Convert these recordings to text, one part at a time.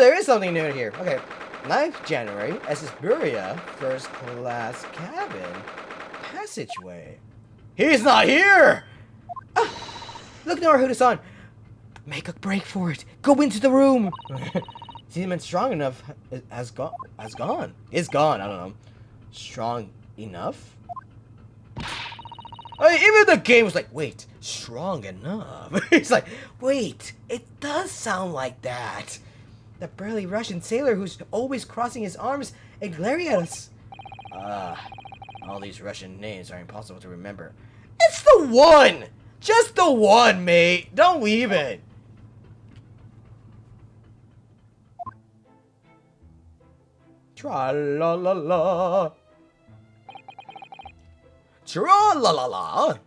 there is something new here. Okay. 9th January, Esburia, first class cabin, passageway. He's not here! Ah, look now, Hood-san. Make a break for it. Go into the room. Seems strong enough has gone. Is gone. I don't know. Strong enough? I mean, even the game was like, wait, strong enough. It's like, wait, it does sound like that. The burly Russian sailor who's always crossing his arms and glaring at us. All these Russian names are impossible to remember. It's the one! Just the one, mate. Don't leave it. Tra-la-la-la. Tra-la-la-la.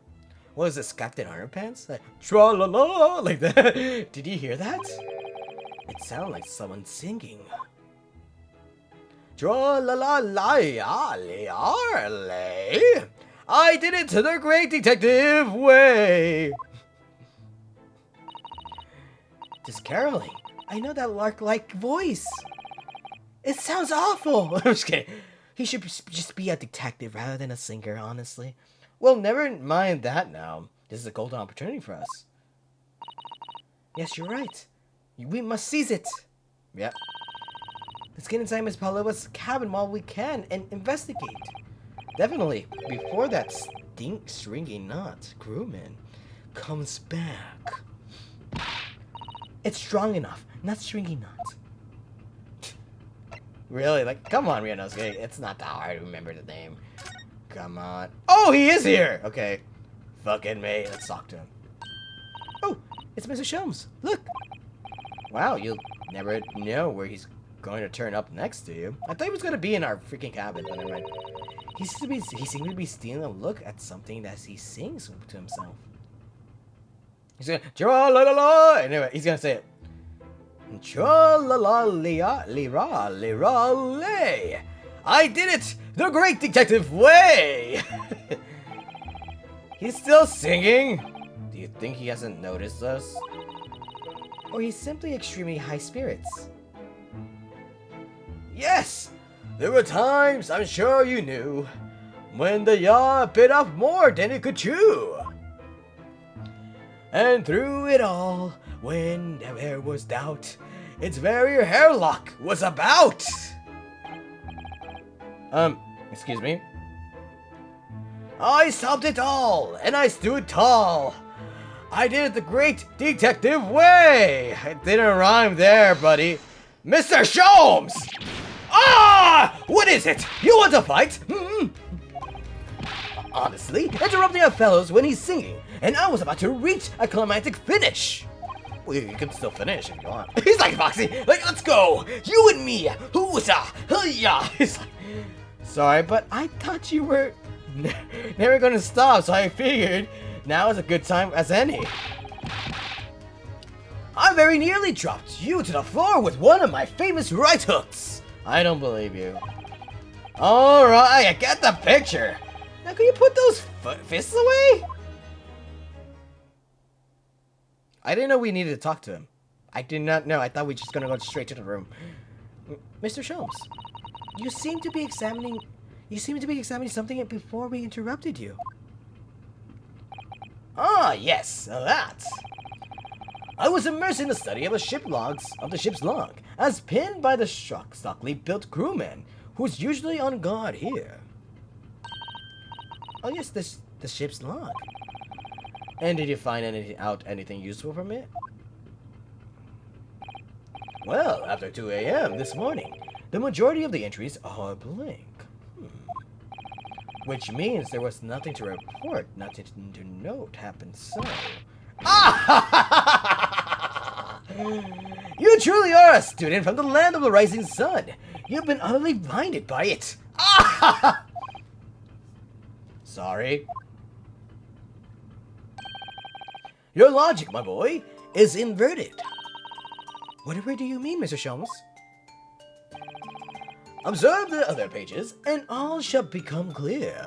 What is this, Captain Underpants? Like, tra-la-la, like that. Did you hear that? It sounded like someone singing. Tra-la-la-la-ya-le-ar-le. I did it the great detective way. Just caroling. I know that lark-like voice. It sounds awful. I'm just kidding. He should just be a detective rather than a singer, honestly. Well, never mind that now. This is a golden opportunity for us. Yes, you're right. We must seize it. Yep. Let's get inside Miss Pavlova's cabin while we can and investigate. Definitely. Before that stringy knot crewman comes back. It's strong enough, not stringy knot. Really? Like, come on, Ryunosuke. It's not that hard to remember the name. Come on. Oh, he is here! Okay. Fucking me. Let's talk to him. Oh, it's Mr. Shelms. Look. Wow, you'll never know where he's going to turn up next to you. I thought he was going to be in our freaking cabin, but never mind. He seems to be stealing a look at something that he sings to himself. He's going to... Tra-la-la-la! Anyway, he's going to say it. Tra-la-la-li-ra-li-ra-le. I did it! The great detective way! He's still singing? Do you think he hasn't noticed us? Or he's simply extremely high spirits? Yes! There were times, I'm sure you knew, when the yacht bit off more than it could chew. And through it all, when there was doubt, its very hairlock was about. Excuse me? I stopped it all, and I stood tall. I did it the great detective way. It didn't rhyme there, buddy. Mr. Sholmes! Ah! What is it? You want to fight? Honestly, interrupting a fellow's when he's singing, and I was about to reach a climactic finish. Well, you can still finish if you want. He's like, Foxy, like, let's go. You and me. Hoo-sa. Hoo-ya. He's like, sorry, but I thought you were never gonna stop, so I figured now is a good time as any. I very nearly dropped you to the floor with one of my famous right hooks. I don't believe you. Alright, I get the picture. Now can you put those fists away? I didn't know we needed to talk to him. I did not know. I thought we were just gonna go straight to the room. Mr. Sholmes, you seem to be examining something before we interrupted you. Ah, yes, that. I was immersed in the study of the ship's log, as pinned by the stockily built crewman, who's usually on guard here. Oh yes, the ship's log. And did you find anything useful from it? Well, after 2 a.m. this morning, the majority of the entries are blank. Which means there was nothing to report, nothing to note happened so. Ah! You truly are a student from the land of the rising sun. You've been utterly blinded by it. Ah! Sorry. Your logic, my boy, is inverted. Whatever do you mean, Mr. Sholmes? Observe the other pages, and all shall become clear.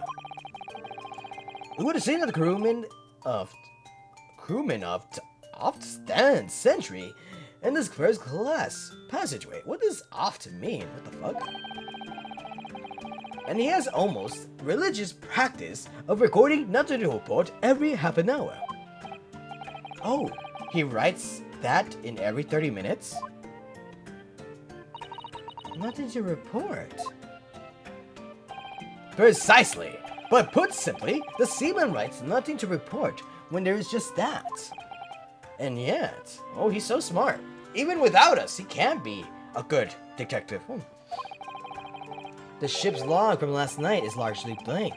We would have seen that the crewman of Stand Sentry in this first class passageway. What does off to mean? What the fuck? And he has almost religious practice of recording nothing to report every half an hour. Oh, he writes that in every 30 minutes? Nothing to report. Precisely. But put simply, the seaman writes nothing to report when there is just that. And yet, oh, he's so smart. Even without us, he can be a good detective. The ship's log from last night is largely blank.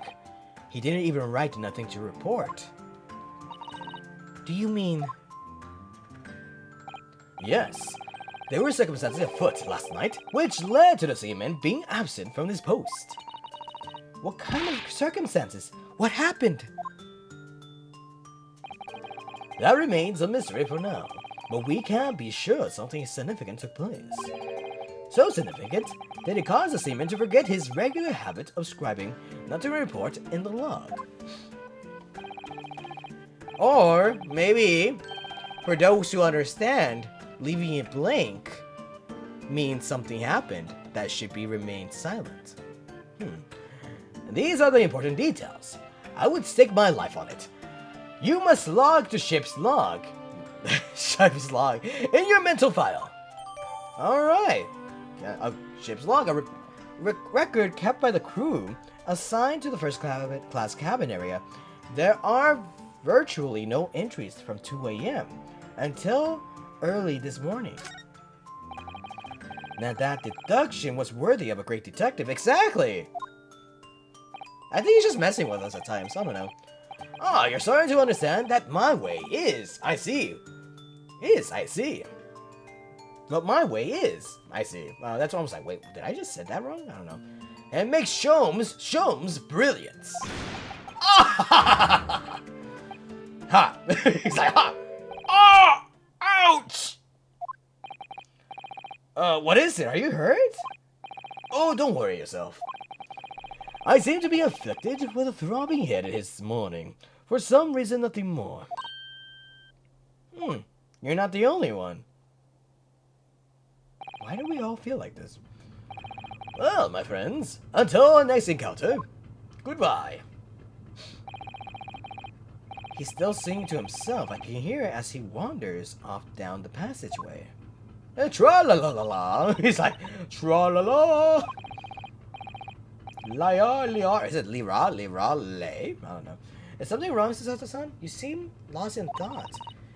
He didn't even write nothing to report. Do you mean... Yes. There were circumstances afoot last night, which led to the seaman being absent from his post. What kind of circumstances? What happened? That remains a mystery for now, but we can be sure something significant took place. So significant that it caused the seaman to forget his regular habit of scribing nothing to report in the log. Or maybe, for those who understand, leaving it blank means something happened that should be remained silent. These are the important details. I would stake my life on it. You must log the ship's log. Ship's log in your mental file. Alright. A ship's log, a record kept by the crew assigned to the first class cabin area. There are virtually no entries from 2 a.m. until early this morning. Now that deduction was worthy of a great detective. Exactly! I think he's just messing with us at times. I don't know. Ah, you're starting to understand that my way is, I see. I see. But my way is, I see. That's almost like, wait, did I just say that wrong? I don't know. And makes Sholmes brilliance. Ah! Ha! He's like, ha! Oh! Ouch! What is it? Are you hurt? Oh, don't worry yourself. I seem to be afflicted with a throbbing headache this morning. For some reason, nothing more. You're not the only one. Why do we all feel like this? Well, my friends, until our next encounter, goodbye. He's still singing to himself. I can hear it as he wanders off down the passageway. Tra-la-la-la-la. He's like, tra-la-la. Liar. Is it lira, lay? I don't know. Is something wrong, Susato-san? You seem lost in thought.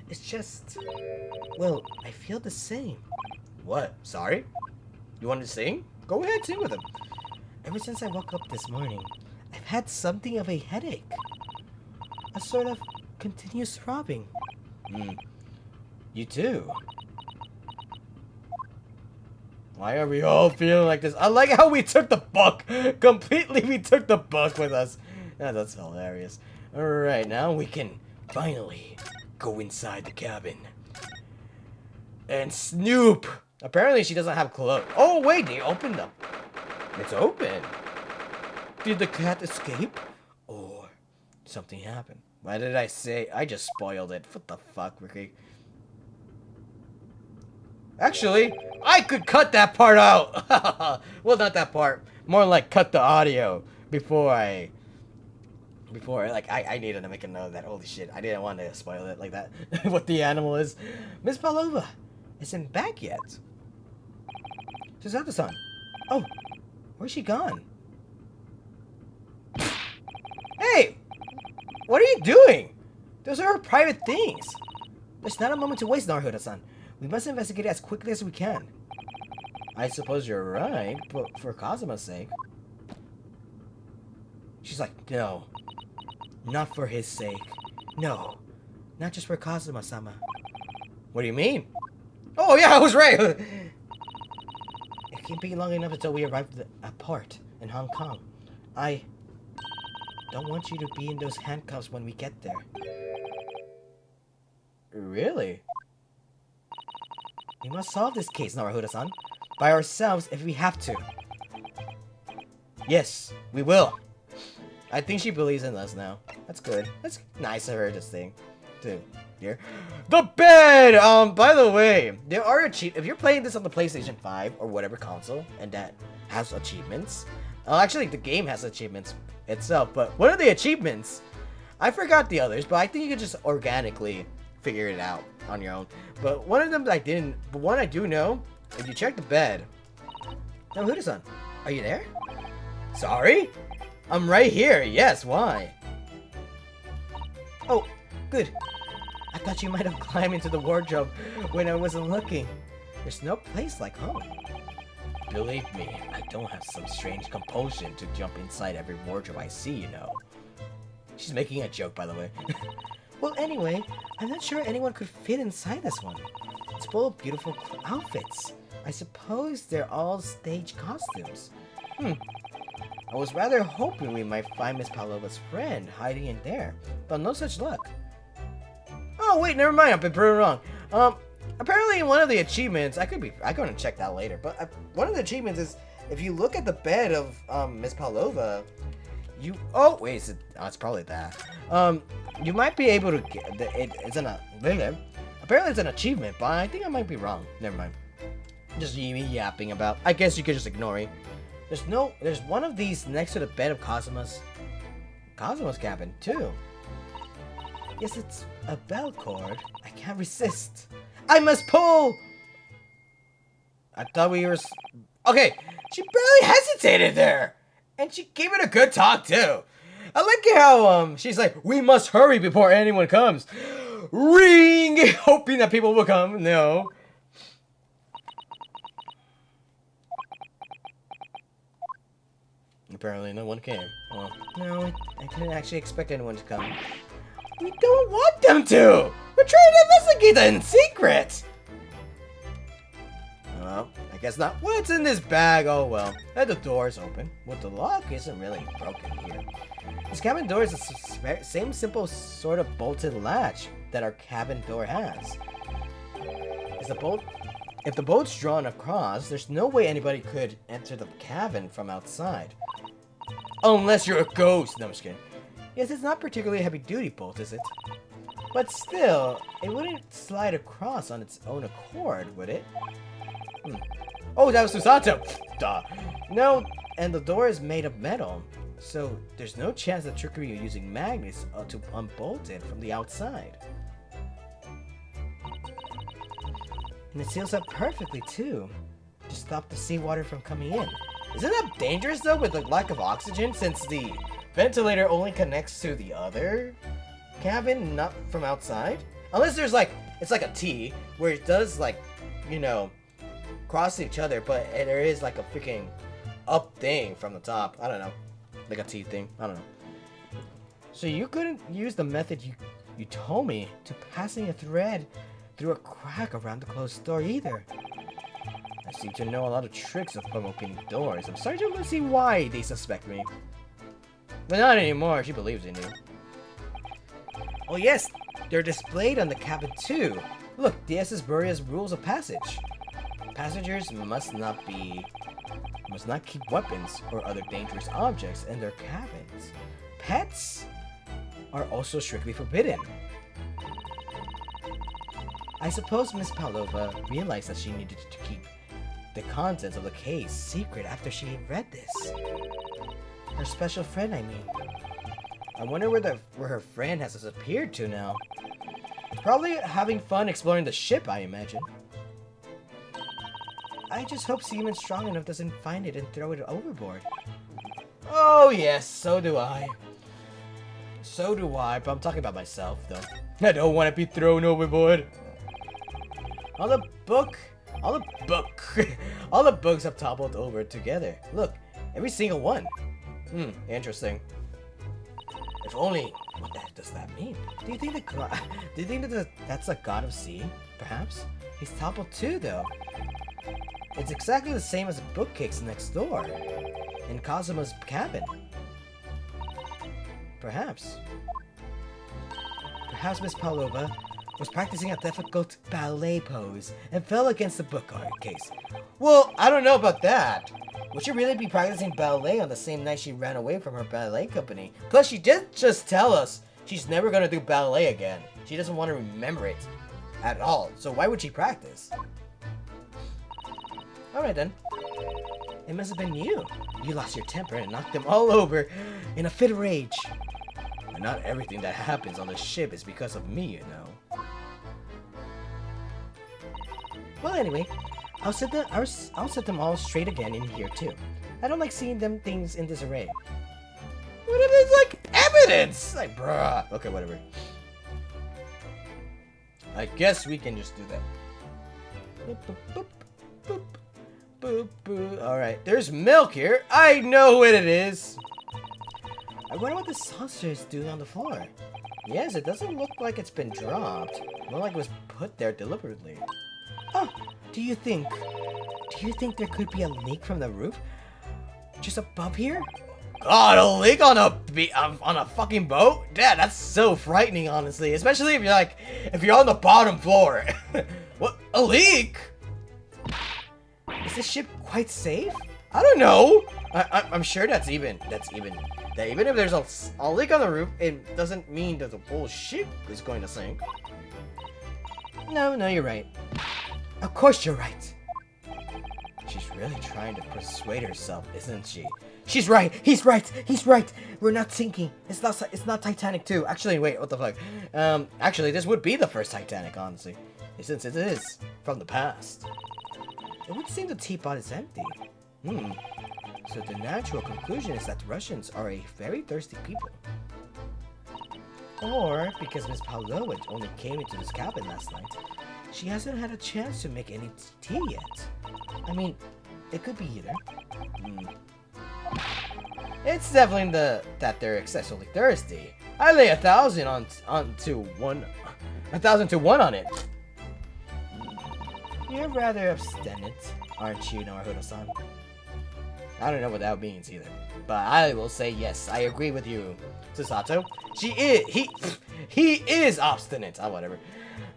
It's just... Well, I feel the same. What? Sorry? You want to sing? Go ahead, sing with him. Ever since I woke up this morning, I've had something of a headache. A sort of continuous throbbing. You too. Why are we all feeling like this? I like how we took the book. Completely, we took the book with us. Yeah, that's hilarious. Alright, now we can finally go inside the cabin. And snoop. Apparently she doesn't have clothes. Oh, wait, they opened them. It's open. Did the cat escape? Or something happened? Why did I say? I just spoiled it. What the fuck, Ricky? Actually, I could cut that part out. Well, not that part. More like cut the audio before I needed to make a note of that. Holy shit, I didn't want to spoil it like that. What the animal is. Miss Palova isn't back yet. Susato-san. Oh, where's she gone? Hey! What are you doing? Those are her private things. There's not a moment to waste, Naruhodo-san. We must investigate it as quickly as we can. I suppose you're right, but for Kazuma's sake. She's like, no. Not for his sake. No. Not just for Kazuma-sama. What do you mean? Oh yeah, I was right! It can't be long enough until we arrive at port in Hong Kong. I don't want you to be in those handcuffs when we get there. Really? We must solve this case, Naruhodo-san. By ourselves if we have to. Yes, we will. I think she believes in us now. That's good. That's nice of her to sing. too. Here. The bed! By the way, there are if you're playing this on the PlayStation 5 or whatever console, and that has achievements. Actually, the game has achievements itself, but one of the achievements, I forgot the others, but I think you can just organically figure it out on your own. But one of them I didn't, but one I do know, if you check the bed. Now, Huda-san, are you there? Sorry? I'm right here, yes, why? Oh, good. I thought you might have climbed into the wardrobe when I wasn't looking. There's no place like home. Believe me, I don't have some strange compulsion to jump inside every wardrobe I see, you know. She's making a joke, by the way. Well, anyway, I'm not sure anyone could fit inside this one. It's full of beautiful outfits. I suppose they're all stage costumes. I was rather hoping we might find Miss Pavlova's friend hiding in there, but no such luck. Oh wait, never mind. I've been proven wrong. Apparently in one of the achievements, I couldn't check that later, but one of the achievements is if you look at the bed of Miss Pavlova, it's probably that. You might be able to get apparently it's an achievement, but I think I might be wrong. Never mind. Just me yapping about. I guess you could just ignore me. There's one of these next to the bed of Kazuma's cabin too. Yes, it's a bell cord. I can't resist. I must pull! I thought we were... Okay, she barely hesitated there! And she gave it a good talk, too. I like how, she's like, we must hurry before anyone comes. Ring! Hoping that people will come. No. Apparently no one came. Well, no, I didn't actually expect anyone to come. We don't want them to! We're trying to investigate that in secret! Well, I guess not. What's in this bag? Oh well. And the door's open. Well, the lock isn't really broken here. This cabin door is the same simple sort of bolted latch that our cabin door has. If the bolt's drawn across, there's no way anybody could enter the cabin from outside. Unless you're a ghost! No, I'm just kidding. Yes, it's not particularly a heavy-duty bolt, is it? But still, it wouldn't slide across on its own accord, would it? Oh, that was Susato! Duh. No, and the door is made of metal, so there's no chance of trickery using magnets to unbolt it from the outside. And it seals up perfectly, too, to stop the seawater from coming in. Isn't that dangerous, though, with the lack of oxygen, since the ventilator only connects to the other cabin, not from outside? Unless there's like, it's like a T, where it does like, you know, cross each other, but there is like a freaking up thing from the top. I don't know. Like a T thing. I don't know. So you couldn't use the method you told me to passing a thread through a crack around the closed door either. I seem to know a lot of tricks of opening doors. I'm starting to see why they suspect me. But not anymore, she believes in you. Oh yes, they're displayed on the cabin too. Look, the SS Buria's rules of passage. Passengers must not keep weapons or other dangerous objects in their cabins. Pets are also strictly forbidden. I suppose Miss Pavlova realized that she needed to keep the contents of the case secret after she read this. Her special friend, I mean. I wonder where her friend has disappeared to now. Probably having fun exploring the ship, I imagine. I just hope Seaman Strong Enough doesn't find it and throw it overboard. Oh yes, so do I. So do I, but I'm talking about myself, though. I don't want to be thrown overboard. All the books have toppled over together. Look, every single one. Interesting. If only... What the heck does that mean? Do you think that's a god of sea? Perhaps? He's toppled too, though. It's exactly the same as the bookcase next door. In Kazuma's cabin. Perhaps. Perhaps Miss Pavlova was practicing a difficult ballet pose and fell against the bookcase. Well, I don't know about that. Would she really be practicing ballet on the same night she ran away from her ballet company? Plus, she did just tell us she's never gonna do ballet again. She doesn't want to remember it at all, so why would she practice? Alright then. It must have been you. You lost your temper and knocked them all over in a fit of rage. But not everything that happens on the ship is because of me, you know. Well, anyway, I'll set them all straight again in here too. I don't like seeing them things in disarray. What if it's like evidence? Like, bruh. Okay, whatever. I guess we can just do that. Boop, boop, boop, boop, boop, boop. Alright, there's milk here. I know what it is. I wonder what the saucer is doing on the floor. Yes, it doesn't look like it's been dropped. More like it was put there deliberately. Oh, do you think there could be a leak from the roof? Just above here? God, a leak on a fucking boat? Dad, that's so frightening, honestly. Especially if you're on the bottom floor. What? A leak? Is this ship quite safe? I don't know. I'm sure that even if there's a leak on the roof, it doesn't mean that the whole ship is going to sink. No, you're right. Of course you're right. She's really trying to persuade herself, isn't she? She's right. He's right. He's right. We're not sinking. It's not Titanic 2. Actually, wait. What the fuck? Actually, this would be the first Titanic, honestly, since it is from the past. It would seem the teapot is empty. So the natural conclusion is that the Russians are a very thirsty people. Or because Miss Pavlovich only came into this cabin last night, she hasn't had a chance to make any tea yet. I mean, it could be either. It's definitely that they're excessively thirsty. I lay 1,000 to 1 on it. You're rather abstinent, aren't you, Naruto-san? I don't know what that means either, but I will say yes. I agree with you, Susato. He is obstinate. Whatever.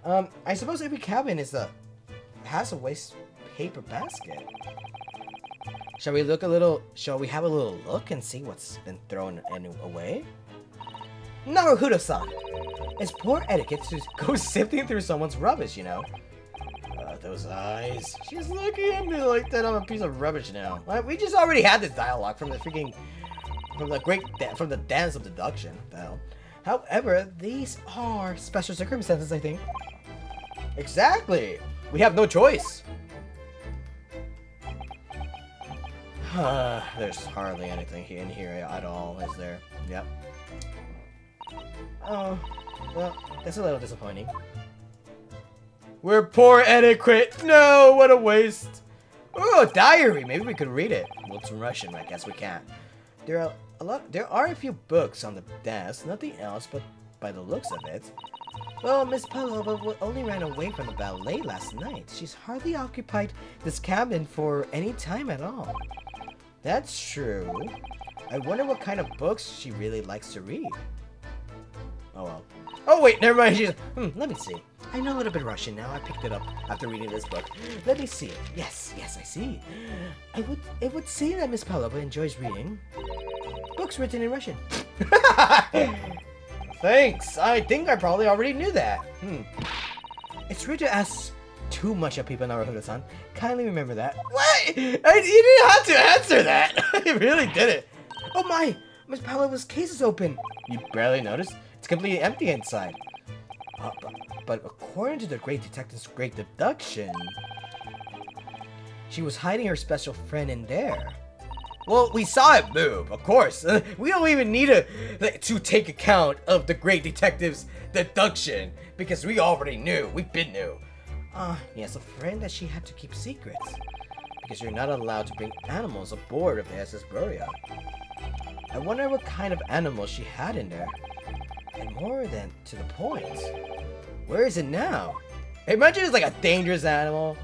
I suppose every cabin has a waste paper basket. Shall we have a little look and see what's been thrown away? Naruto-san! It's poor etiquette to go sifting through someone's rubbish, you know. Those eyes. She's looking at me like that I'm a piece of rubbish now. We just already had this dialogue from the dance of deduction. The hell. However, these are special circumstances, I think. Exactly. We have no choice. There's hardly anything in here at all, is there? Yep. Oh, well, that's a little disappointing. We're poor etiquette. No, what a waste. Oh, a diary. Maybe we could read it. Well, it's in Russian. I guess we can't. There are a few books on the desk. Nothing else, but by the looks of it. Well, Miss Pavlova only ran away from the ballet last night. She's hardly occupied this cabin for any time at all. That's true. I wonder what kind of books she really likes to read. Oh well. Oh wait, never mind. She's let me see. I know a little bit of Russian now. I picked it up after reading this book. Let me see. Yes, I see. It would seem that Miss Pavlova enjoys reading books written in Russian. Thanks. I think I probably already knew that. It's rude to ask too much of people, Naruto-san. Kindly remember that. What? You didn't have to answer that. You really didn't. Oh my! Miss Pavlova's case is open. You barely noticed? It's completely empty inside. But according to the great detective's great deduction, she was hiding her special friend in there. Well, we saw it move, of course. We don't even need to take account of the great detective's deduction, because we already knew. We've been knew. Yes, a friend that she had to keep secret, because you're not allowed to bring animals aboard of the SS Buria. I wonder what kind of animal she had in there. And more than to the point, where is it now? Imagine it's like a dangerous animal,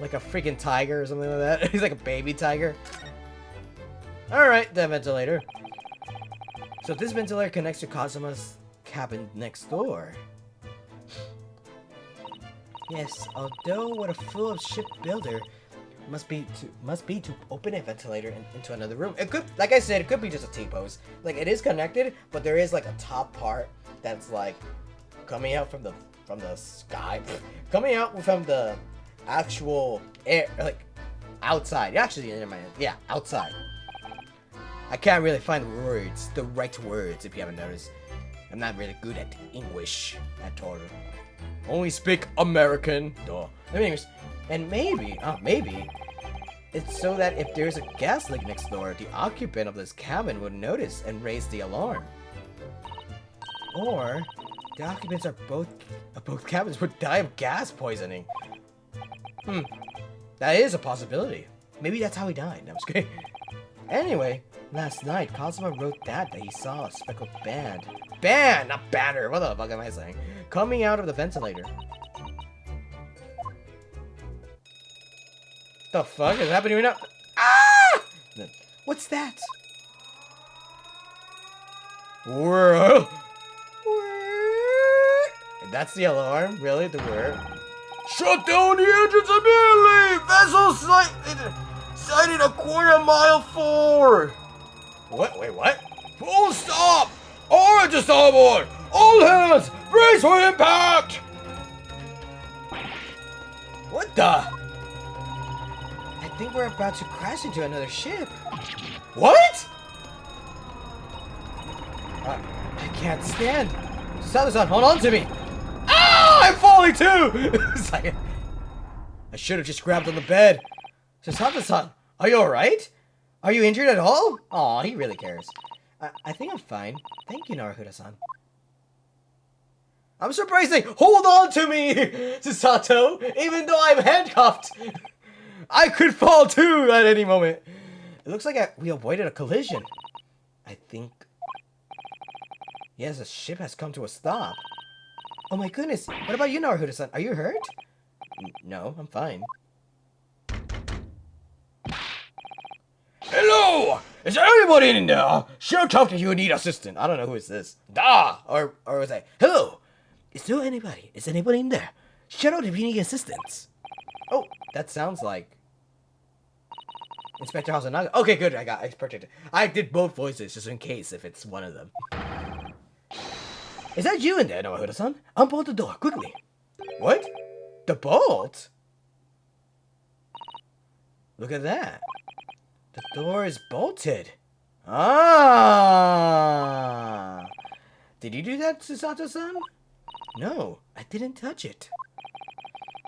like a freaking tiger or something like that. He's like a baby tiger. Alright, the ventilator. So this ventilator connects to Kazuma's cabin next door. Yes, although what a fool of shipbuilder must be to open a ventilator into another room. It could, like I said, it could be just a T-pose. Like, it is connected, but there is like a top part that's like coming out from the sky, coming out from the actual air, like outside. Actually, never mind. Yeah, outside. I can't really find the right words, if you haven't noticed. I'm not really good at English at all. Only speak American. Duh. Anyways, and maybe, it's so that if there's a gas leak next door, the occupant of this cabin would notice and raise the alarm. Or the occupants of both cabins would die of gas poisoning. That is a possibility. Maybe that's how he died. No, I'm just kidding. Anyway, last night, Cosmo wrote that he saw a speckled band, not banner, what the fuck am I saying? Coming out of the ventilator. The fuck is happening right now? Ah! What's that? Whirr. That's the alarm? Really? The whir? Shut down the engines immediately! Vessel sighted a quarter-mile forward! What? Wait, what? Full stop! Orange to starboard! All hands! Brace for impact! What the? I think we're about to crash into another ship. What? I can't stand. Salazar, hold on to me! Ah! I'm falling too! It's like, I should have just grabbed on the bed. Sasata-san, are you alright? Are you injured at all? Aw, he really cares. I think I'm fine. Thank you, Naruhodo-san. I'm surprised they hold on to me, Sasato, even though I'm handcuffed. I could fall too at any moment. It looks like we avoided a collision. I think... Yes, the ship has come to a stop. Oh my goodness, what about you, Naruhodo-san? Are you hurt? No, I'm fine. Hello! Is there anybody in there? Shout out if you need assistance. I don't know who is this. Da! Or was I? Hello! Is there anybody? Is anybody in there? Shout out if you need assistance. Oh, that sounds like Inspector Hasanaga. Okay, good. I protected. I did both voices just in case if it's one of them. Is that you in there, Naruhodo-san? Unbolt the door, quickly. What? The bolt? Look at that. The door is bolted. Ah! Did you do that, Susato-san? No, I didn't touch it.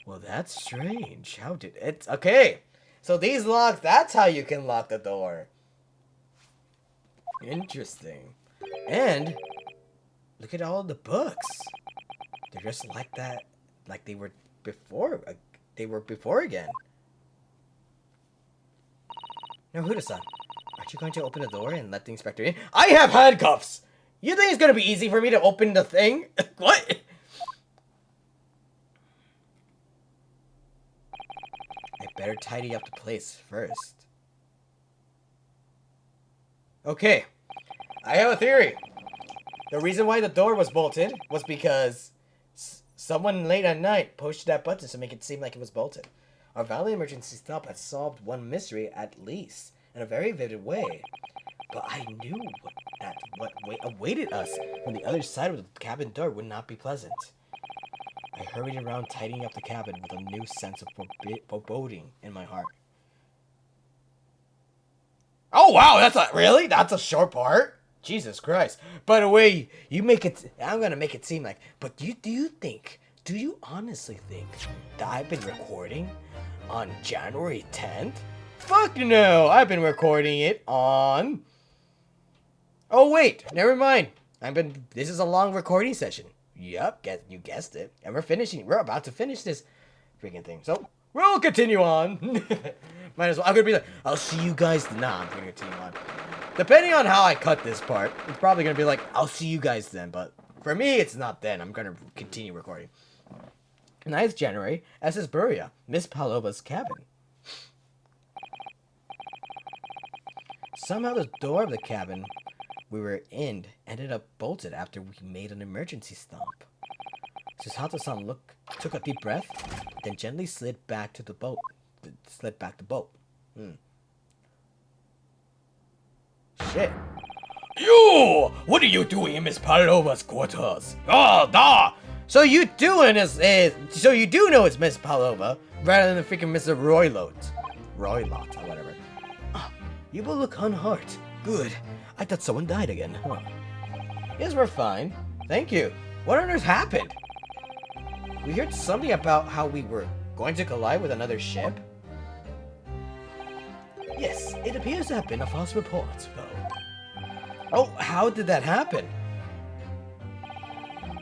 Well, that's strange. How did it... Okay, so these locks, that's how you can lock the door. Interesting. And... look at all the books. They're just like that, like they were before. Again. Now, Huda-san, aren't you going to open the door and let the inspector in? I have handcuffs. You think it's gonna be easy for me to open the thing? What? I better tidy up the place first. Okay, I have a theory. The reason why the door was bolted was because someone late at night pushed that button to make it seem like it was bolted. Our valley emergency stop has solved one mystery at least, in a very vivid way. But I knew that what awaited us from the other side of the cabin door would not be pleasant. I hurried around tidying up the cabin with a new sense of foreboding in my heart. Oh wow, that's a short part? Jesus Christ. By the way, I'm gonna make it seem like, but do you honestly think that I've been recording on January 10th? Fuck no, I've been recording it on... Oh wait, never mind. This is a long recording session. Yup, you guessed it. And we're about to finish this freaking thing. So, we'll continue on. Might as well. I'm gonna be like, I'll see you guys. Nah, I'm gonna continue on. Depending on how I cut this part, it's probably gonna be like, I'll see you guys then. But for me, it's not then. I'm gonna continue recording. 9th January, SS Buria, Miss Palova's cabin. Somehow the door of the cabin we were in ended up bolted after we made an emergency stop. Susato-san took a deep breath, then gently slid back the boat. Shit. You! What are you doing in Miss Palova's quarters? Oh, da! So you do know it's Miss Palova rather than freaking Mr. Roylott, or whatever. Oh, you both look unhurt. Good. I thought someone died again. Huh. Yes, we're fine. Thank you. What on earth happened? We heard something about how we were going to collide with another ship. Yes, it appears to have been a false report, though. Oh, how did that happen?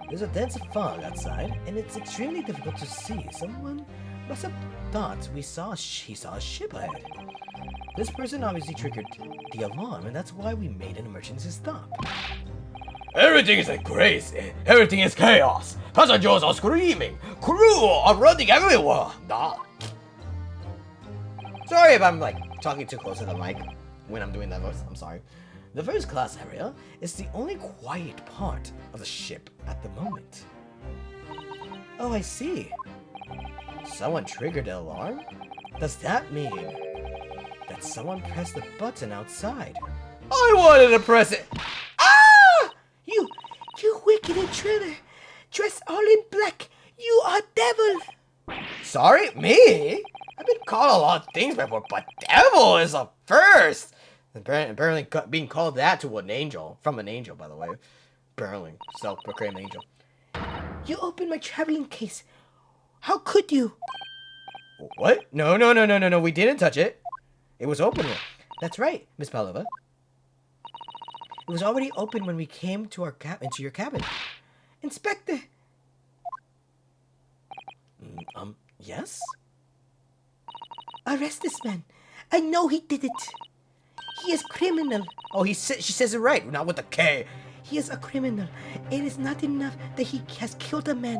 There's a dense fog outside, and it's extremely difficult to see. Someone must have thought he saw a ship ahead. This person obviously triggered the alarm, and that's why we made an emergency stop. Everything is crazy. Everything is chaos. Passengers are screaming. Crew are running everywhere. Sorry if I'm talking too close to the mic when I'm doing that voice. I'm sorry. The first class area is the only quiet part of the ship at the moment. Oh, I see. Someone triggered the alarm? Does that mean that someone pressed the button outside? I wanted to press it. Ah! You wicked intruder. Dressed all in black. You are devil. Sorry? Me? I've been called a lot of things before, but devil is a first. Apparently being called that to an angel. From an angel, by the way. Apparently. Self-proclaimed angel. You opened my traveling case. How could you? What? No. We didn't touch it. It was open. That's right, Miss Palova. It was already open when we came to into your cabin. Inspector. Yes? Arrest this man. I know he did it. He is criminal. Oh, she says it right, not with a K. He is a criminal. It is not enough that he has killed a man.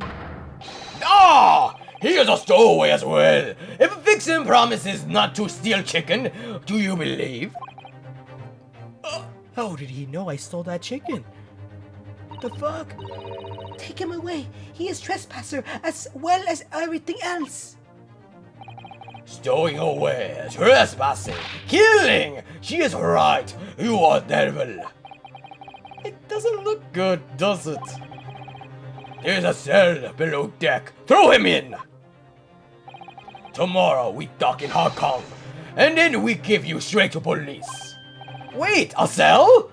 Ah! He is a stowaway as well. If a vixen promises not to steal chicken, do you believe? How did he know I stole that chicken? The fuck? Take him away. He is trespasser as well as everything else. Stowing away, trespassing, killing! She is right, you are devil. It doesn't look good, does it? There's a cell below deck. Throw him in! Tomorrow we dock in Hong Kong, and then we give you straight to police. Wait, a cell?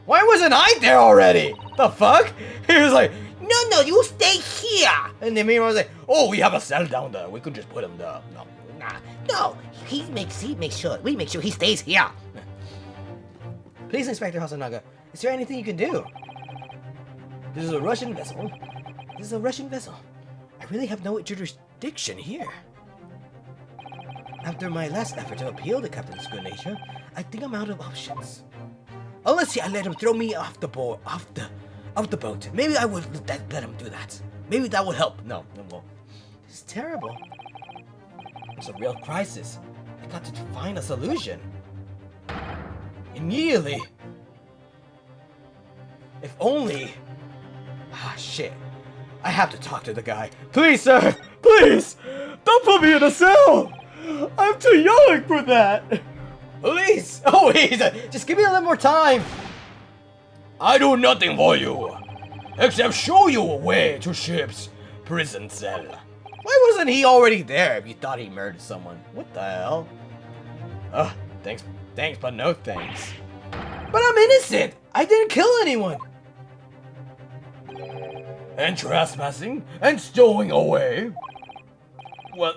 Why wasn't I there already? The fuck? He was like, no, you stay here. And then me was like, oh, we have a cell down there. We could just put him there. No, we make sure he stays here. Please, Inspector Hasanaga, is there anything you can do? This is a Russian vessel. I really have no jurisdiction here. After my last effort to appeal the captain's good nature, I think I'm out of options. Unless I let him throw me off the boat. Maybe I would let him do that. Maybe that would help. No, well, this is terrible. It's a real crisis. I got to find a solution. Immediately. If only. Ah, shit. I have to talk to the guy. Please, sir. Please. Don't put me in a cell. I'm too young for that. Please. Oh, just give me a little more time. I do nothing for you. Except show you a way to ship's prison cell. Why wasn't he already there if you thought he murdered someone? What the hell? Thanks, but no thanks. But I'm innocent! I didn't kill anyone! And trespassing? And stowing away? Well,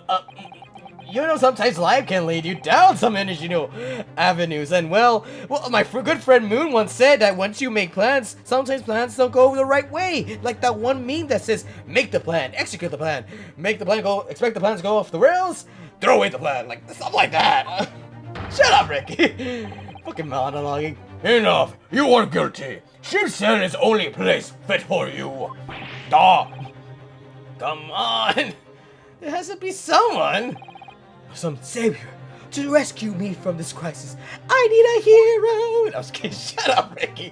sometimes life can lead you down some avenues. And well, my good friend Moon once said that once you make plans, sometimes plans don't go the right way. Like that one meme that says, make the plan, execute the plan, make the plan go, expect the plan to go off the rails, throw away the plan, like stuff like that. Shut up, Ricky. Fucking monologuing. Enough, you are guilty. Ship's cell is only place fit for you. Come on. There has to be someone. Some savior to rescue me from this crisis. I need a hero. I was kidding. Shut up, Ricky.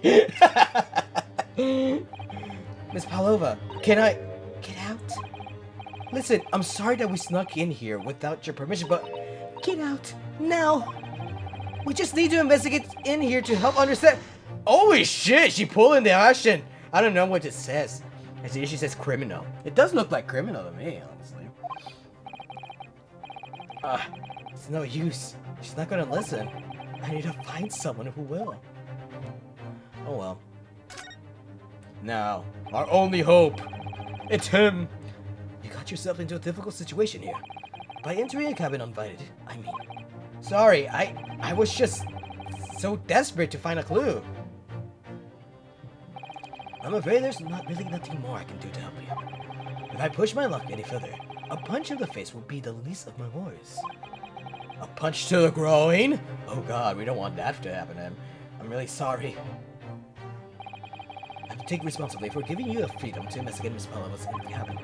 Miss Palova, can I get out? Listen, I'm sorry that we snuck in here without your permission, but get out now. We just need to investigate in here to help understand. Holy shit, she pulling the action. I don't know what it says. I see she says criminal. It does look like criminal to me, honestly. It's no use. She's not gonna listen. I need to find someone who will. Oh well. Now, our only hope. It's him. You got yourself into a difficult situation here. By entering a cabin uninvited, I mean. Sorry, I was just so desperate to find a clue. I'm afraid there's nothing more I can do to help you. If I push my luck any further, a punch in the face will be the least of my worries. A punch to the groin? Oh god, we don't want that to happen to him. I'm really sorry. I have to take responsibility for giving you the freedom to investigate Miss Paula's cabin.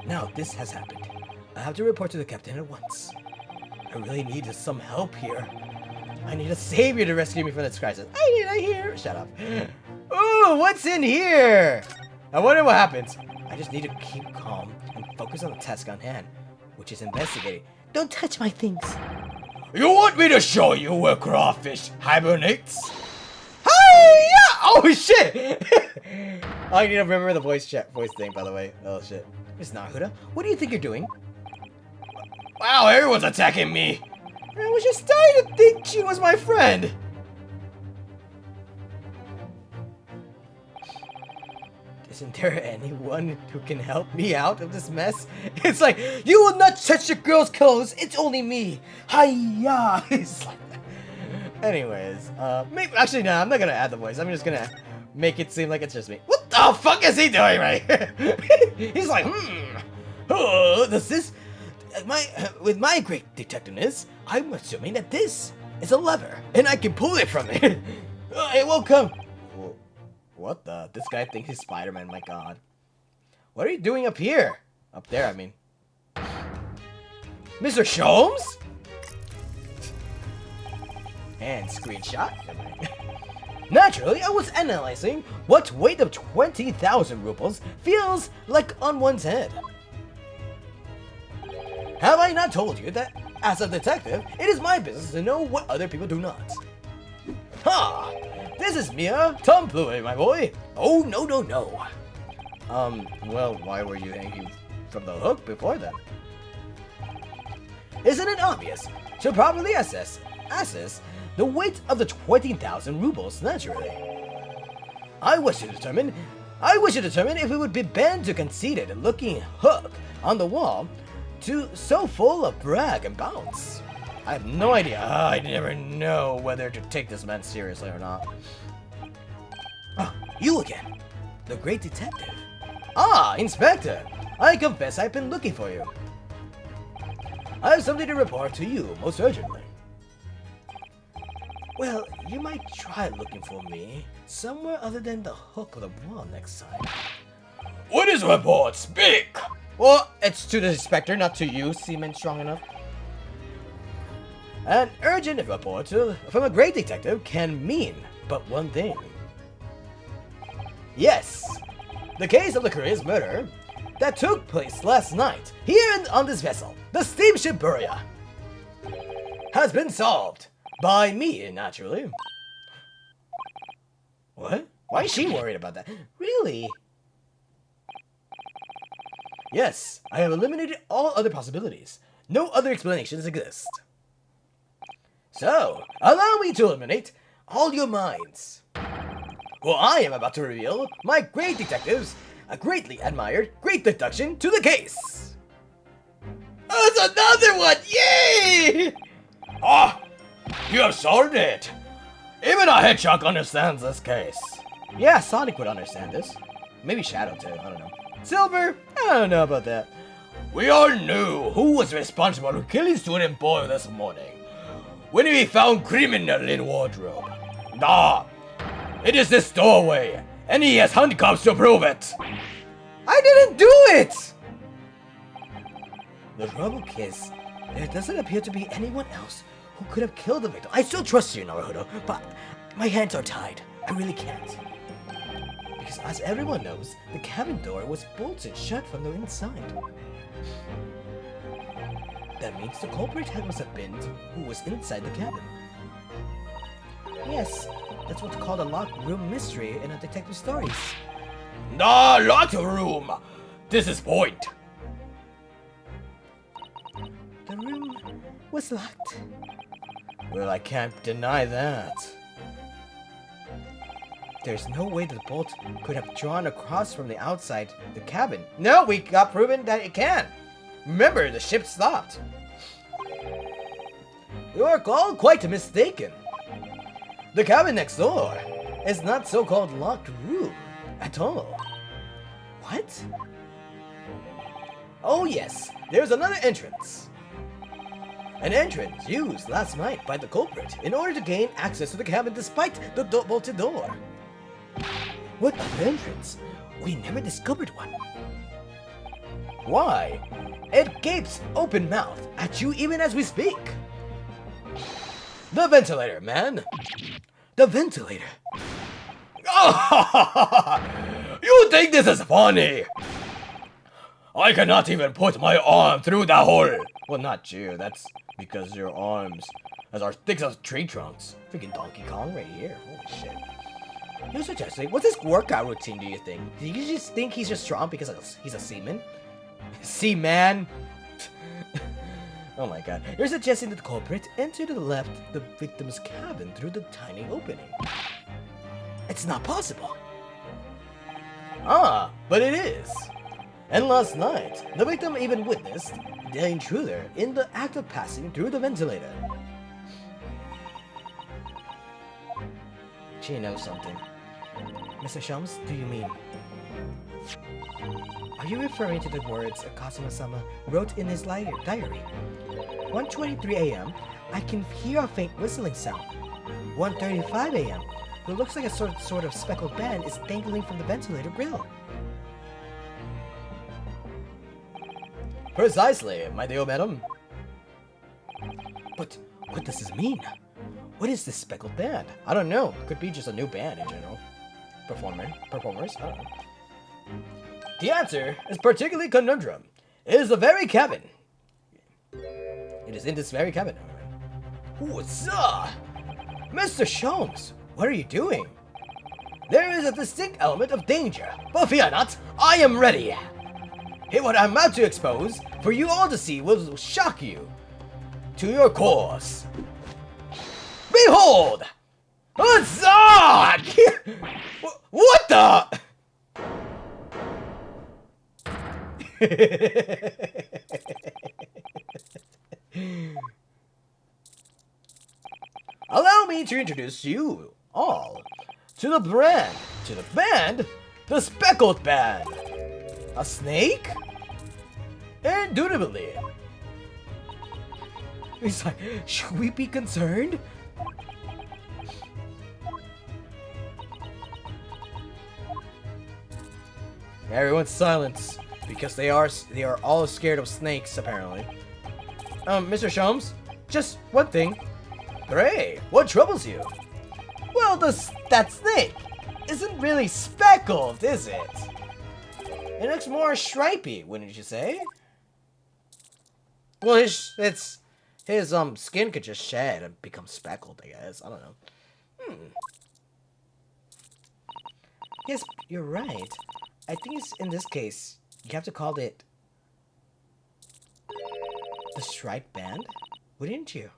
Now, this has happened. I have to report to the captain at once. I really need some help here. I need a savior to rescue me from this crisis. Shut up. Ooh, what's in here? I wonder what happens. I just need to keep calm and focus on the task on hand, which is investigating. Don't touch my things. You want me to show you where crawfish hibernates? Hi-ya! Oh shit! I need to remember the voice thing, by the way. Oh shit. Miss Naruto, what do you think you're doing? Wow, everyone's attacking me. I was just starting to think she was my friend. Isn't there anyone who can help me out of this mess? It's like, you will not touch your girl's clothes. It's only me. Hiya! It's like that. Anyways, maybe, actually, no, I'm not gonna add the voice. I'm just gonna make it seem like it's just me. What the fuck is he doing right here? He's like, oh, does this... with my great detectiveness, I'm assuming that this is a lever, and I can pull it from it. It won't come. What the? This guy thinks he's Spider-Man, my god. What are you doing up here? Up there, I mean. Mr. Sholmes? And screenshot. Naturally, I was analyzing what weight of 20,000 rubles feels like on one's head. Have I not told you that, as a detective, it is my business to know what other people do not? Ha! This is mere tomfoolery, my boy. Oh, no, no, no. Well, why were you hanging from the hook before then? Isn't it obvious? To properly assess the weight of the 20,000 rubles naturally. I wish to determine if it would be banned to conceited looking hook on the wall so full of brag and bounce. I have no idea. I never know whether to take this man seriously or not. Ah, you again. The great detective. Ah, Inspector. I confess I've been looking for you. I have something to report to you most urgently. Well, you might try looking for me somewhere other than the hook of the wall next time. What is report? Speak! Well, it's to the inspector, not to you, seaman strong enough. An urgent report from a great detective can mean but one thing. Yes, the case of the Korea's murder that took place last night here on this vessel, the steamship Buria, has been solved by me, naturally. What? Why is she worried about that? Really? Yes, I have eliminated all other possibilities. No other explanations exist. So, allow me to eliminate all your minds. Well, I am about to reveal my great detectives, a greatly admired great deduction to the case. Oh, it's another one! Yay! Ah, you have solved it. Even a hedgehog understands this case. Yeah, Sonic would understand this. Maybe Shadow too, I don't know. Silver? I don't know about that. We all knew who was responsible for killing student boy this morning when we found criminal in wardrobe. Ah, it is this doorway, and he has handcuffs to prove it. I didn't do it! The trouble is, there doesn't appear to be anyone else who could have killed the victim. I still trust you, Naruto, but my hands are tied. I really can't. Because as everyone knows, the cabin door was bolted shut from the inside. That means the culprit must have been who was inside the cabin. Yes, that's what's called a locked room mystery in our detective stories. The locked room! This is point. The room was locked. Well, I can't deny that. There's no way the bolt could have drawn across from the outside the cabin. No, we got proven that it can. Remember, the ship stopped. You're all quite mistaken. The cabin next door is not so-called locked room at all. What? Oh yes, there's another entrance. An entrance used last night by the culprit in order to gain access to the cabin despite the bolted door. What other entrance? We never discovered one. Why? It gapes open-mouthed at you even as we speak. The ventilator, man. The ventilator. You think this is funny? I cannot even put my arm through that hole. Well, not you. That's because your arms are thick as tree trunks. Freaking Donkey Kong right here. Holy shit. You're suggesting, what's his workout routine, do you think? Do you just think he's just strong because he's a seaman? Seaman? Oh my god. You're suggesting that the culprit entered to the left the victim's cabin through the tiny opening. It's not possible. Ah, but it is. And last night, the victim even witnessed the intruder in the act of passing through the ventilator. She knows something. Mr. Shums, do you mean? Are you referring to the words Akasuma-sama wrote in his diary? 1:23 a.m., I can hear a faint whistling sound. 1:35 a.m., it looks like a sort of speckled band is dangling from the ventilator grill. Precisely, my dear madam. But what does this mean? What is this speckled band? I don't know. Could be just a new band in general. Performers? I don't know. The answer is particularly conundrum. It is the very cabin. It is in this very cabin. What's up? Mr. Sholmes, what are you doing? There is a distinct element of danger, but fear not, I am ready. Here, what I'm about to expose, for you all to see, will shock you to your cores. Behold! Huzzah! What the? Allow me to introduce you all to the brand. To the band? The Speckled Band. A snake? Indubitably. He's like, should we be concerned? Everyone's silence because they are all scared of snakes apparently. Mr. Sholmes, just one thing. Hooray! What troubles you? Well, that snake isn't really speckled, is it? It looks more stripy, wouldn't you say? Well, his skin could just shed and become speckled, I guess. I don't know. Yes, you're right. I think in this case, you have to call it the striped band, wouldn't you?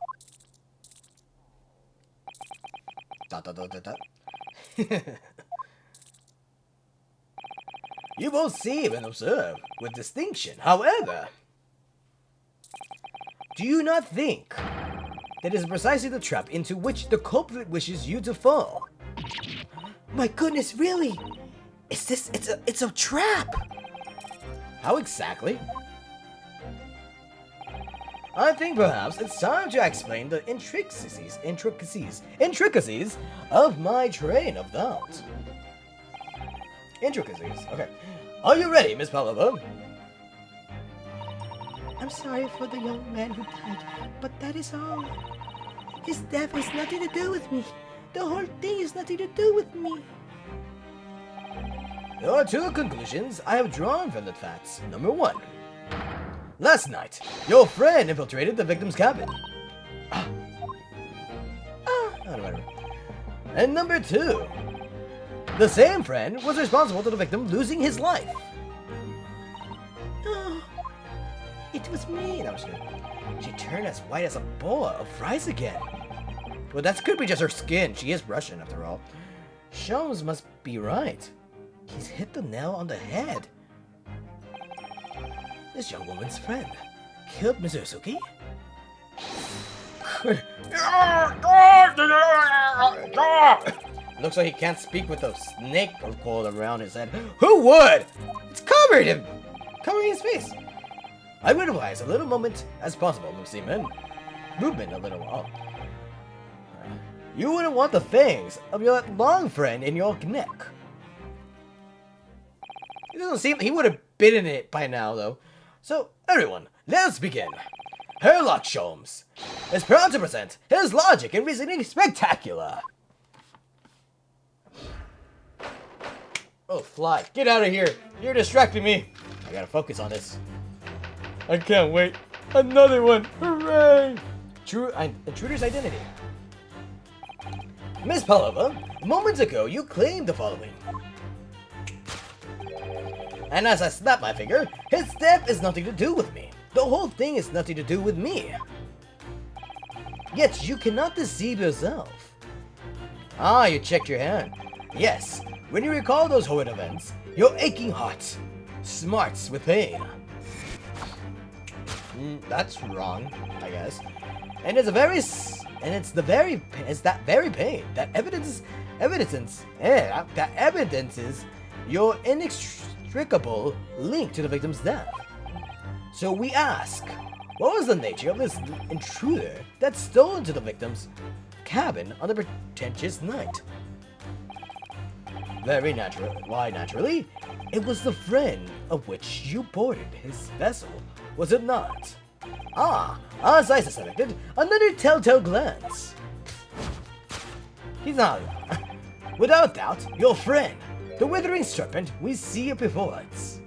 You both see and observe with distinction. However, do you not think that is precisely the trap into which the culprit wishes you to fall? My goodness, really? It's a trap! How exactly? I think perhaps it's time to explain the intricacies of my train of thought. Intricacies, okay. Are you ready, Miss Pavlova? I'm sorry for the young man who died, but that is all. His death has nothing to do with me. The whole thing has nothing to do with me. There are two conclusions I have drawn from the facts. Number one. Last night, your friend infiltrated the victim's cabin. Whatever. And number two. The same friend was responsible for the victim losing his life. Oh, it was me. No, I'm just kidding. She turned as white as a bowl of rice again. Well, that could be just her skin. She is Russian, after all. Sholmes must be right. He's hit the nail on the head. This young woman's friend killed Miss Uzuki? Looks like he can't speak with a snake coiled around his head. Who would? It's covering his face. I would advise a little moment as possible, movement a little while. You wouldn't want the fangs of your long friend in your neck. It doesn't seem he would have bitten it by now, though. So, everyone, let's begin. Herlock Sholmes is proud to present his logic and reasoning spectacular. Oh, fly, get out of here. You're distracting me. I gotta focus on this. I can't wait. Another one. Hooray! Intruder's identity. Miss Palova, moments ago you claimed the following. And as I snap my finger, his death is nothing to do with me. The whole thing is nothing to do with me. Yet you cannot deceive yourself. Ah, you checked your hand. Yes, when you recall those horrid events, your aching heart smarts with pain. That's wrong, I guess. And it's that very pain that evidences your inextricable link to the victim's death. So we ask, what was the nature of this intruder that stole into the victim's cabin on the pretentious night? Very natural. Why naturally? It was the friend of which you boarded his vessel, was it not? Ah, as I suspected, another telltale glance. He's not. Without doubt, your friend, the withering serpent we see before us.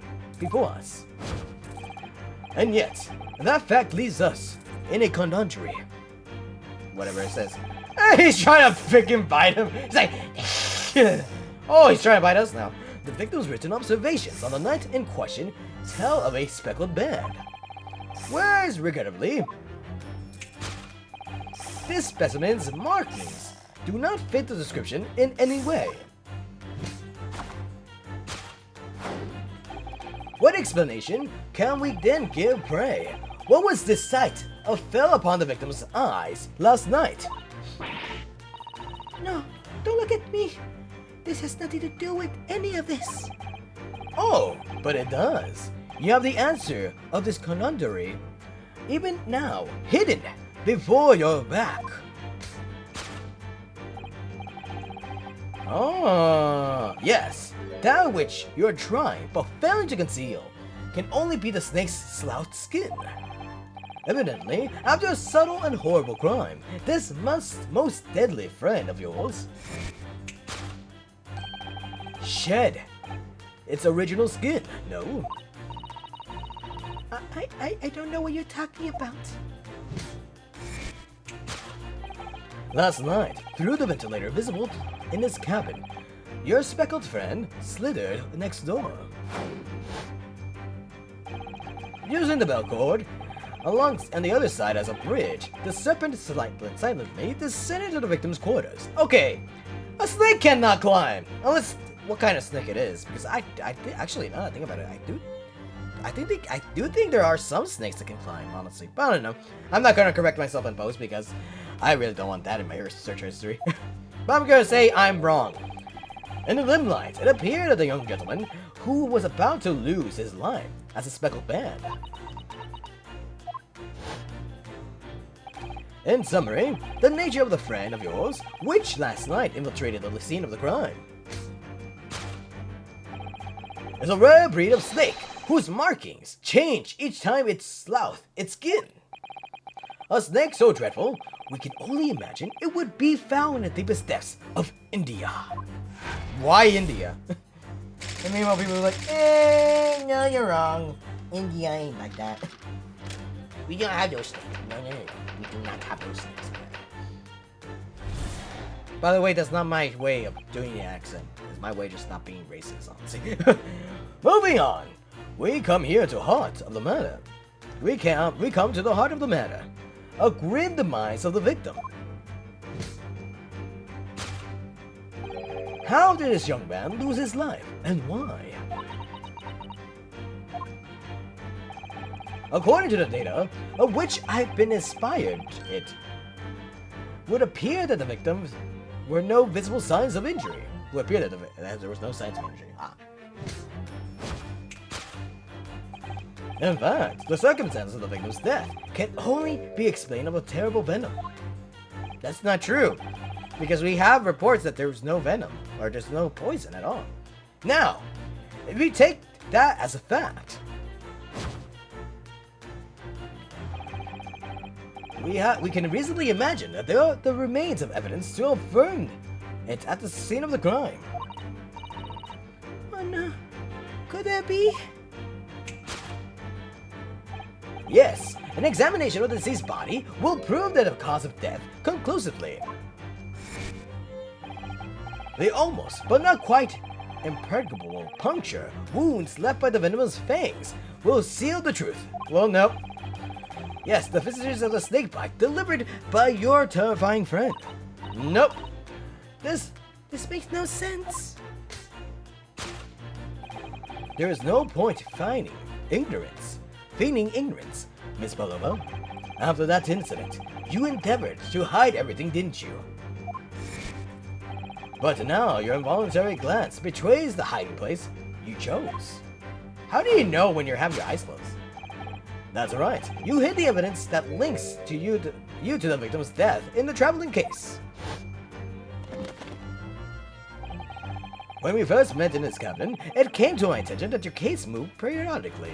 And yet, that fact leaves us in a conundrum. Whatever it says. He's trying to freaking bite him. He's like, oh, he's trying to bite us now. The victim's written observations on the night in question tell of a speckled band. Whereas, regrettably, this specimen's markings do not fit the description in any way. What explanation can we then give, pray? What was this sight of fell upon the victim's eyes last night? No, don't look at me. This has nothing to do with any of this. Oh, but it does. You have the answer of this conundrum, even now, hidden before your back. Ah, yes. That which you're trying but failing to conceal can only be the snake's slouched skin. Evidently, after a subtle and horrible crime, this most deadly friend of yours shed its original skin, no? I don't know what you're talking about. Last night, through the ventilator visible in his cabin, your speckled friend slithered next door. Using the bell cord along and the other side as a bridge, the serpent silently descended to the victim's quarters. Okay, a snake cannot climb, unless what kind of snake it is. Because actually, now that I think about it, I do think there are some snakes that can climb, honestly. But I don't know. I'm not gonna correct myself in post because I really don't want that in my search history. But I'm gonna say I'm wrong. In the limelight, it appeared that the young gentleman who was about to lose his life as a speckled band. In summary, the nature of the friend of yours, which last night infiltrated the scene of the crime, is a rare breed of snake whose markings change each time it sloughs its skin. A snake so dreadful, we can only imagine it would be found in the deepest depths of India. Why India? And meanwhile, people are like, no, you're wrong. India ain't like that. We don't have those snakes. No. We do not have those snakes. By the way, that's not my way of doing the accent. It's my way of just not being racist, honestly. Moving on. We come here to heart of the matter. We come to the heart of the matter. A grim demise of the victim. How did this young man lose his life, and why? According to the data, of which I've been inspired, it would appear that the victims were no visible signs of injury. It would appear that there was no signs of injury. In fact, the circumstances of the victim's death can only be explained of a terrible venom. That's not true, because we have reports that there's no venom, or there's no poison at all. Now, if we take that as a fact, we can reasonably imagine that there are the remains of evidence to affirm it at the scene of the crime. Oh no, could that be? Yes, an examination of the deceased body will prove that the cause of death conclusively. The almost, but not quite, impregnable puncture wounds left by the venomous fangs will seal the truth. Well, nope. Yes, the visitors of the snake bite delivered by your terrifying friend. Nope. This makes no sense. There is no point feigning ignorance, Miss Paloma. After that incident, you endeavored to hide everything, didn't you? But now your involuntary glance betrays the hiding place you chose. How do you know when you have your eyes closed? That's right. You hid the evidence that links to you to the victim's death in the traveling case. When we first met in this cabin, it came to my attention that your case moved periodically.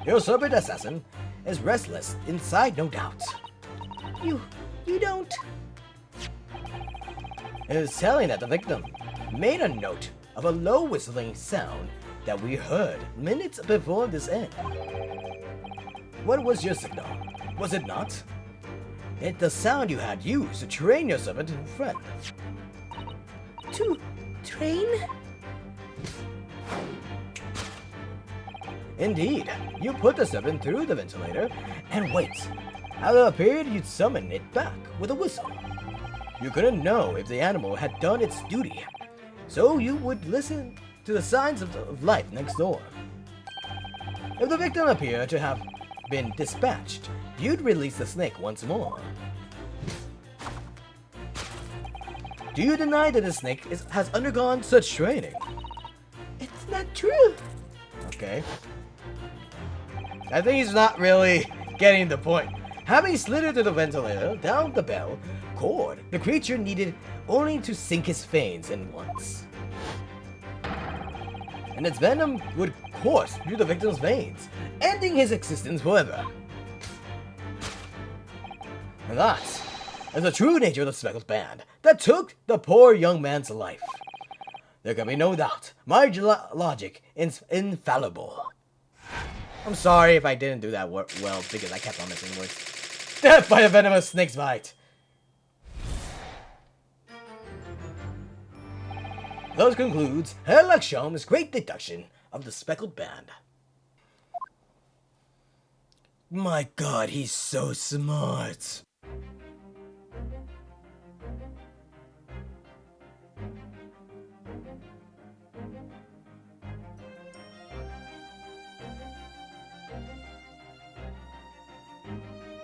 Your serpent assassin is restless inside, no doubt. You don't. It is telling that the victim made a note of a low whistling sound that we heard minutes before this end. What was your signal? Was it not? It's the sound you had used to train your servant friend. To train? Indeed, you put the serpent through the ventilator and wait. After a period, you'd summon it back with a whistle. You couldn't know if the animal had done its duty, so you would listen to the signs of life next door. If the victim appeared to have been dispatched, you'd release the snake once more. Do you deny that the snake has undergone such training? It's not true. Okay. I think he's not really getting the point. Having slithered to the ventilator down the bell cord, the creature needed only to sink his fangs in once. And its venom would course through the victim's veins, ending his existence forever. And that is the true nature of the speckled band that took the poor young man's life. There can be no doubt. My logic is infallible. I'm sorry if I didn't do that well because I kept on missing words. Death by a venomous snake's bite. Thus concludes Herlock Sholmes' great deduction of the speckled band. My God, he's so smart.